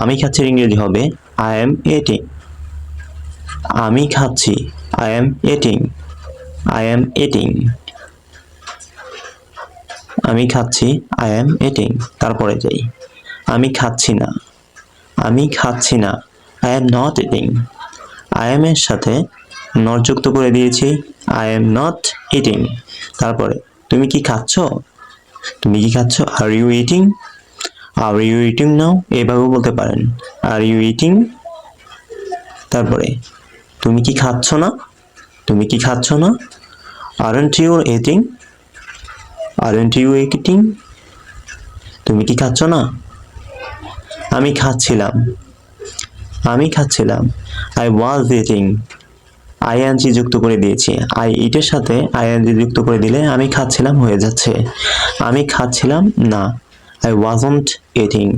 আমি খাচ্ছির ইংরেজি হবে I am eating. আমি খাচ্ছি I am eating. I am eating. আমি খাচ্ছি I am eating. তারপরে যাই, আমি খাচ্ছি না। আমি খাচ্ছি না I am not eating. I am এর সাথে not যুক্ত করে দিয়েছি I am not eating. তারপরে তুমি কি খাচ্ছ? তুমি কি খাচ্ছ? Are you eating? Are you eating now? এভাবেও বলতে পারেন Are you eating? তারপরে তুমি কি খাচ্ছ না? তুমি কি খাচ্ছ না? Aren't you eating? Aren't you eating? তুমি কি খাচ্ছ না? আমি খাচ্ছিলাম। আমি খাচ্ছিলাম I was eating. ing যুক্ত করে দিয়েছি I eat এর সাথে ing যুক্ত করে দিলে আমি খাচ্ছিলাম হয়ে যাচ্ছে। আমি খাচ্ছিলাম না I wasn't eating.